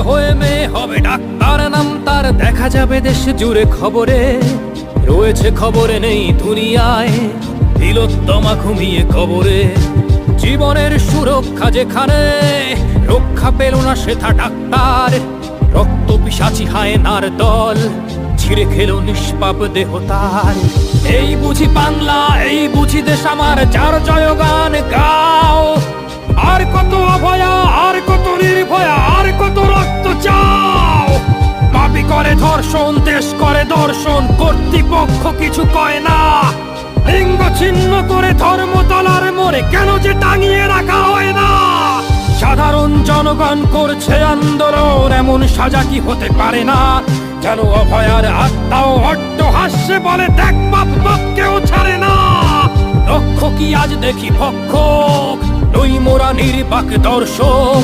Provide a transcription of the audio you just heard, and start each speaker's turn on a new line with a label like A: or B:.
A: হয়ে মেয়ে হবে ডাক্তার, নাম তার দেখা যাবে দেশ জুড়ে খবরে। রয়েছে খবরে নেই দুনিয়ায়, তিলোত্তমা ঘুমিয়ে কবরে। জীবনের সুরক্ষা যেখানে, রক্ষা পেল না সেথা ডাক্তার। রক্ত পিশাচি হায়নার দল, ছিঁড়ে খেলো নিষ্পাপ দেহ তার। এই বুঝি বাংলা, এই বুঝি দেশ আমার, যার জয়গান গাও। আর কত অভয়া, আর কত নির্ভয়া, আর কত রক্ত চাও। পাপী করে ধর্ষণ, দেশ করে দর্শন, কর্তৃপক্ষ কিছু কয় না। লিঙ্গ ছিন্ন করে ধর্ম তলার মোড়ে কেন যে টাঙিয়ে রাখা হয় না। সাধারণ জনগণ করছে আন্দোলন, এমন সাজা কি হতে পারে না। যেন অভয়ার আত্মাও অট্ট হাস্যে বলে, দেখ বাপ বাপকেও ছাড়ে না। লক্ষ্য কি আজ দেখি ভক্ষক, নই মোরা নির্বাক দর্শক।